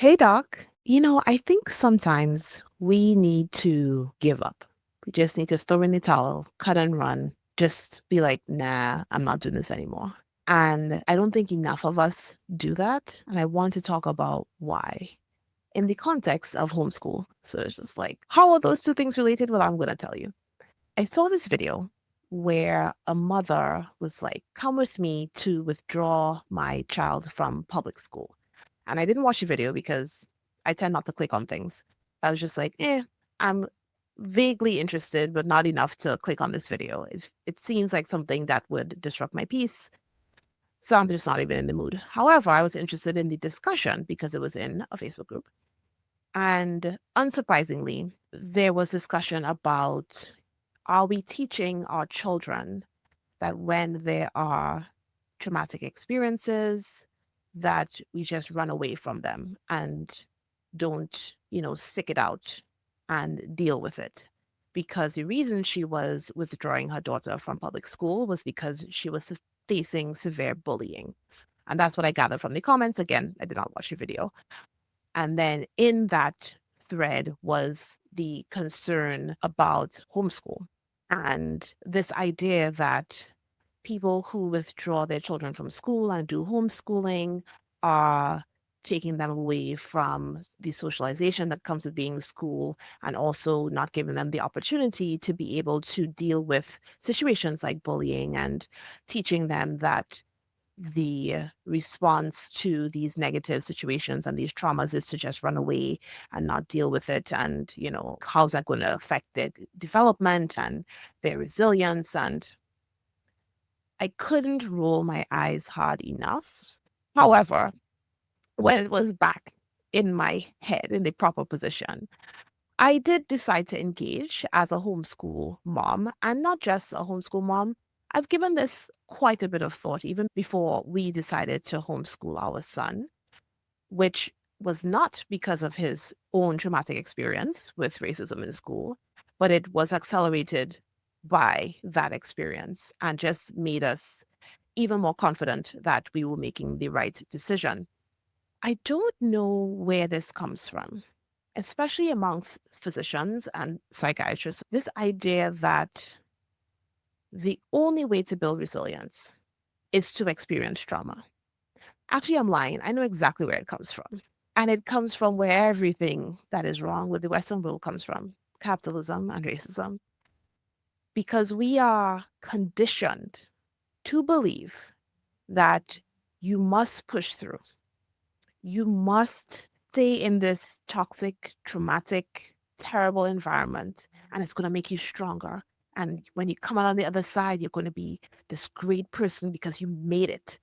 Hey, Doc. I think sometimes we need to give up. We just need to throw in the towel, cut and run, just be like, nah, I'm not doing this anymore. And I don't think enough of us do that. And I want to talk about why in the context of homeschool. So it's just like, how are those two things related? Well, I'm going to tell you. I saw this video where a mother was like, come with me to withdraw my child from public school. And I didn't watch the video because I tend not to click on things. I was just like, I'm vaguely interested, but not enough to click on this video. It seems like something that would disrupt my peace. So I'm just not even in the mood. However, I was interested in the discussion because it was in a Facebook group. And unsurprisingly, there was discussion about, are we teaching our children that when there are traumatic experiences, that we just run away from them and don't, stick it out and deal with it? Because the reason she was withdrawing her daughter from public school was because she was facing severe bullying. And that's what I gathered from the comments. Again, I did not watch the video. And then in that thread was the concern about homeschool and this idea that people who withdraw their children from school and do homeschooling are taking them away from the socialization that comes with being in school and also not giving them the opportunity to be able to deal with situations like bullying and teaching them that the response to these negative situations and these traumas is to just run away and not deal with it. And, how's that going to affect their development and their resilience? And I couldn't roll my eyes hard enough. However, when it was back in my head in the proper position, I did decide to engage as a homeschool mom, and not just a homeschool mom. I've given this quite a bit of thought even before we decided to homeschool our son, which was not because of his own traumatic experience with racism in school, but it was accelerated by that experience and just made us even more confident that we were making the right decision. I don't know where this comes from, especially amongst physicians and psychiatrists. This idea that the only way to build resilience is to experience trauma. Actually, I'm lying. I know exactly where it comes from. And it comes from where everything that is wrong with the Western world comes from, capitalism and racism, because we are conditioned to believe that you must push through. You must stay in this toxic, traumatic, terrible environment, and it's going to make you stronger. And when you come out on the other side, you're going to be this great person because you made it.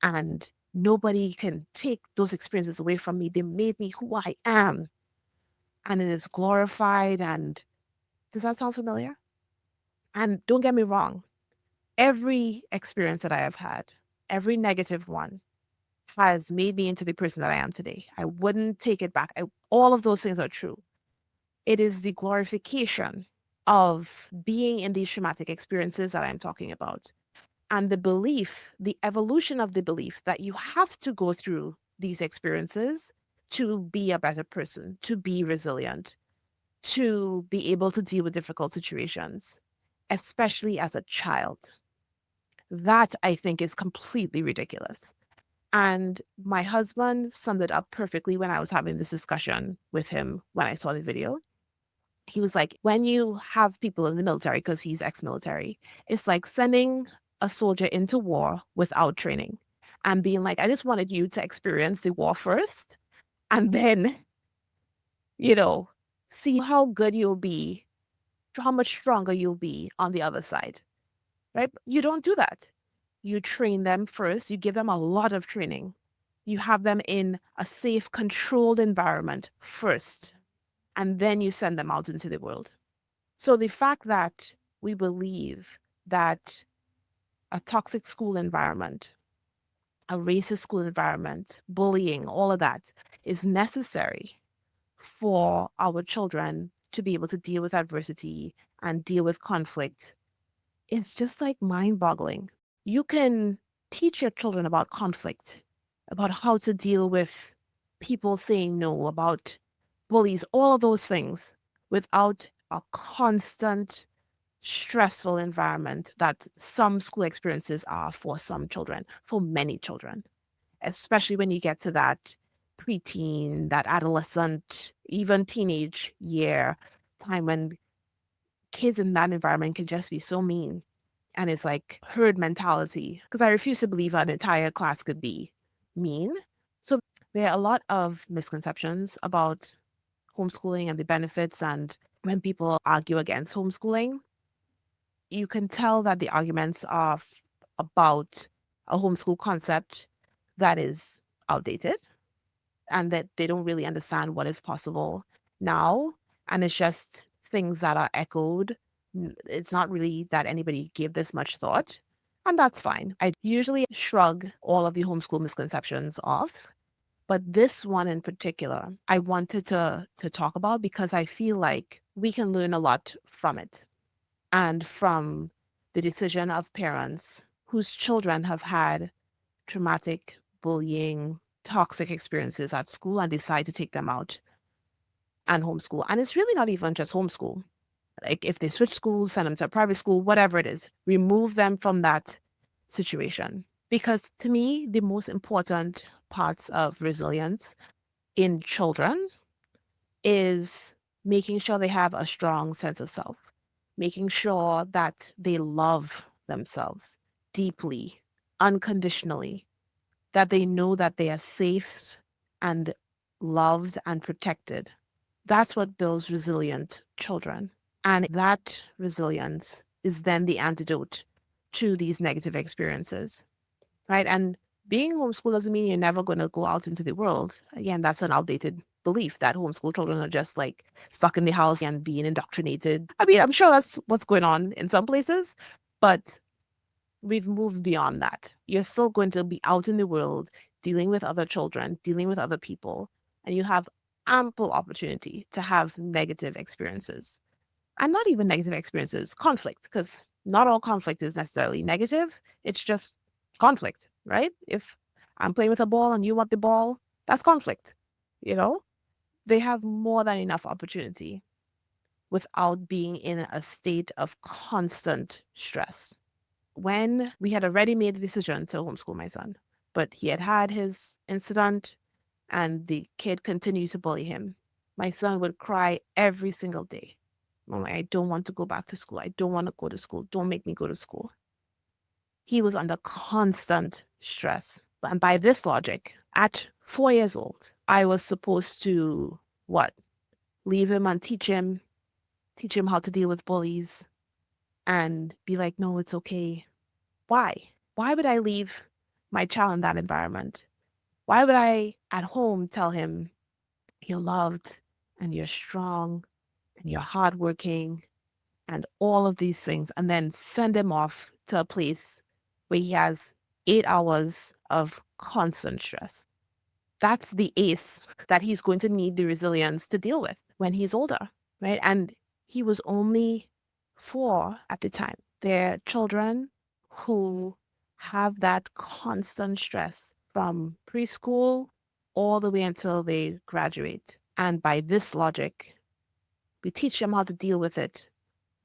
And nobody can take those experiences away from me. They made me who I am. And it is glorified. And does that sound familiar? And don't get me wrong, every experience that I have had, every negative one, has made me into the person that I am today. I wouldn't take it back. All of those things are true. It is the glorification of being in these traumatic experiences that I'm talking about. And the belief, the evolution of the belief that you have to go through these experiences to be a better person, to be resilient, to be able to deal with difficult situations, especially as a child. That I think is completely ridiculous. And my husband summed it up perfectly when I was having this discussion with him when I saw the video. He was like, when you have people in the military, because he's ex military, it's like sending a soldier into war without training and being like, I just wanted you to experience the war first and then, you know, see how good you'll be, how much stronger you'll be on the other side, right? You don't do that. You train them first, you give them a lot of training. You have them in a safe, controlled environment first, and then you send them out into the world. So the fact that we believe that a toxic school environment, a racist school environment, bullying, all of that is necessary for our children to be able to deal with adversity and deal with conflict, it's just like mind boggling. You can teach your children about conflict, about how to deal with people saying no, about bullies, all of those things without a constant stressful environment that some school experiences are for some children, for many children, especially when you get to that preteen, that adolescent, even teenage year time when kids in that environment can just be so mean. And it's like herd mentality, because I refuse to believe an entire class could be mean. So there are a lot of misconceptions about homeschooling and the benefits. And when people argue against homeschooling, you can tell that the arguments are about a homeschool concept that is outdated and that they don't really understand what is possible now. And it's just things that are echoed. It's not really that anybody gave this much thought. And that's fine. I usually shrug all of the homeschool misconceptions off. But this one in particular, I wanted to talk about because I feel like we can learn a lot from it and from the decision of parents whose children have had traumatic, bullying, toxic experiences at school and decide to take them out and homeschool. And it's really not even just homeschool. Like if they switch schools, send them to a private school, whatever it is, remove them from that situation. Because to me, the most important parts of resilience in children is making sure they have a strong sense of self, making sure that they love themselves deeply, unconditionally, that they know that they are safe and loved and protected. That's what builds resilient children. And that resilience is then the antidote to these negative experiences, right? And being homeschooled doesn't mean you're never going to go out into the world. Again, that's an outdated belief that homeschool children are just like stuck in the house and being indoctrinated. I mean, I'm sure that's what's going on in some places, but we've moved beyond that. You're still going to be out in the world dealing with other children, dealing with other people, and you have ample opportunity to have negative experiences. And not even negative experiences, conflict, because not all conflict is necessarily negative. It's just conflict, right? If I'm playing with a ball and you want the ball, that's conflict. You know, they have more than enough opportunity without being in a state of constant stress. When we had already made a decision to homeschool my son, but he had had his incident and the kid continued to bully him, my son would cry every single day. Mama, I don't want to go back to school. I don't want to go to school. Don't make me go to school. He was under constant stress. And by this logic, at 4 years old, I was supposed to what? Leave him and teach him how to deal with bullies and be like, no, it's okay. Why? Why would I leave my child in that environment? Why would I at home tell him you're loved and you're strong and you're hardworking and all of these things, and then send him off to a place where he has 8 hours of constant stress? That's the ace that he's going to need the resilience to deal with when he's older, right? And he was only 4 at the time. They're children who have that constant stress from preschool all the way until they graduate. And by this logic, we teach them how to deal with it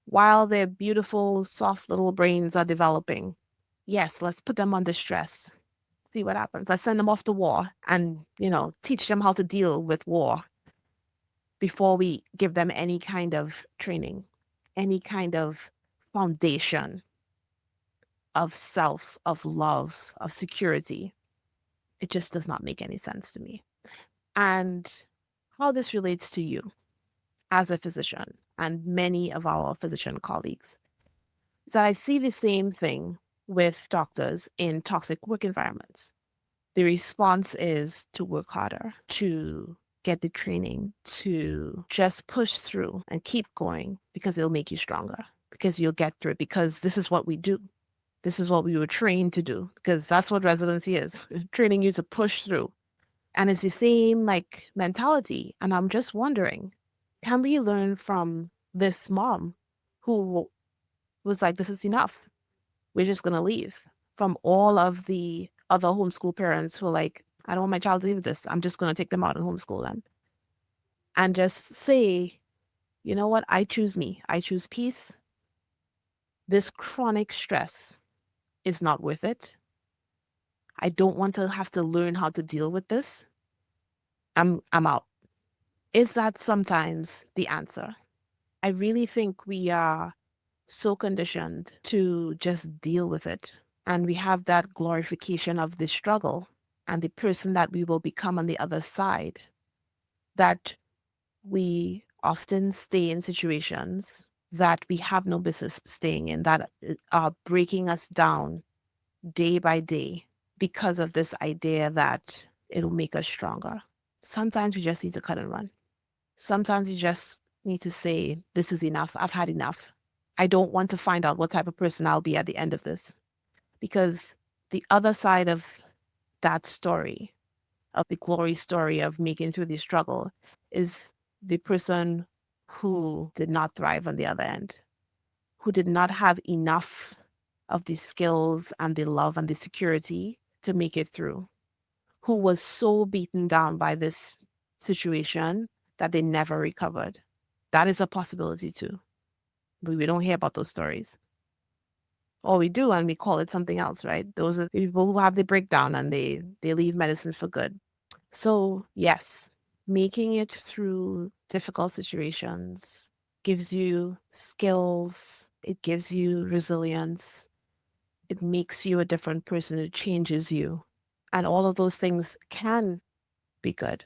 while their beautiful, soft little brains are developing. Yes, let's put them under stress. See what happens. Let's send them off to war and, teach them how to deal with war before we give them any kind of training, any kind of foundation of self, of love, of security. It just does not make any sense to me. And how this relates to you as a physician and many of our physician colleagues is that I see the same thing with doctors in toxic work environments. The response is to work harder, to get the training, to just push through and keep going because it'll make you stronger, because you'll get through it, because this is what we do. This is what we were trained to do, because that's what residency is, training you to push through. And it's the same like mentality. And I'm just wondering, can we learn from this mom who was like, this is enough? We're just going to leave, from all of the other homeschool parents who are like, I don't want my child to leave this. I'm just going to take them out and homeschool them. And just say, you know what? I choose me. I choose peace. This chronic stress is not worth it. I don't want to have to learn how to deal with this. I'm out. Is that sometimes the answer? I really think we are so conditioned to just deal with it. And we have that glorification of the struggle and the person that we will become on the other side, that we often stay in situations that we have no business staying in, that are breaking us down day by day because of this idea that it'll make us stronger. Sometimes we just need to cut and run. Sometimes you just need to say, this is enough. I've had enough. I don't want to find out what type of person I'll be at the end of this. Because the other side of that story, of the glory story of making through the struggle, is the person who did not thrive on the other end, who did not have enough of the skills and the love and the security to make it through, who was so beaten down by this situation that they never recovered. That is a possibility too. But we don't hear about those stories. Or we do, and we call it something else, right? Those are the people who have the breakdown and they leave medicine for good. So yes, making it through difficult situations gives you skills, it gives you resilience, it makes you a different person, it changes you. And all of those things can be good,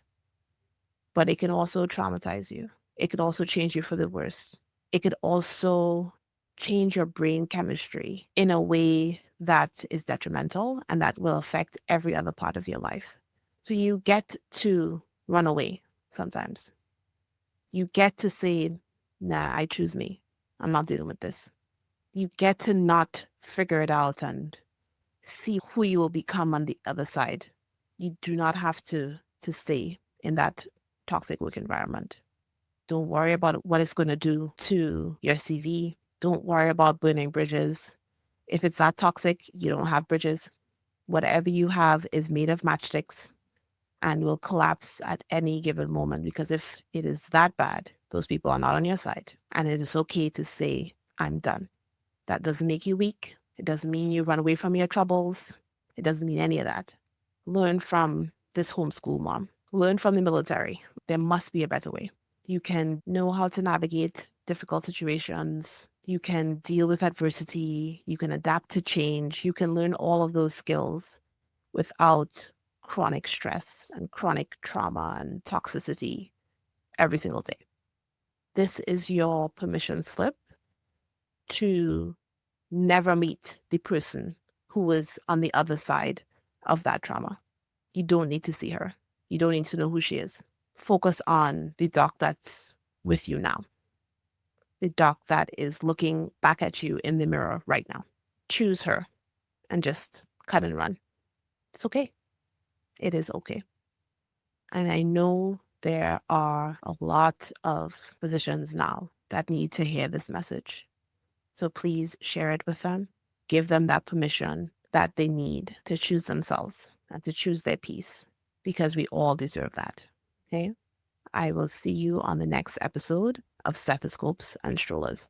but it can also traumatize you. It could also change you for the worse. It could also change your brain chemistry in a way that is detrimental and that will affect every other part of your life. So you get to run away sometimes. You get to say, nah, I choose me. I'm not dealing with this. You get to not figure it out and see who you will become on the other side. You do not have to stay in that toxic work environment. Don't worry about what it's going to do to your CV. Don't worry about burning bridges. If it's that toxic, you don't have bridges. Whatever you have is made of matchsticks and will collapse at any given moment, because if it is that bad, those people are not on your side. And it is okay to say, I'm done. That doesn't make you weak. It doesn't mean you run away from your troubles. It doesn't mean any of that. Learn from this homeschool mom. Learn from the military. There must be a better way. You can know how to navigate difficult situations. You can deal with adversity. You can adapt to change. You can learn all of those skills without chronic stress and chronic trauma and toxicity every single day. This is your permission slip to never meet the person who is on the other side of that trauma. You don't need to see her. You don't need to know who she is. Focus on the doc that's with you now, the doc that is looking back at you in the mirror right now. Choose her and just cut and run. It's okay. It is okay. And I know there are a lot of physicians now that need to hear this message. So please share it with them. Give them that permission that they need to choose themselves and to choose their peace, because we all deserve that. Okay? I will see you on the next episode of Stethoscopes and Strollers.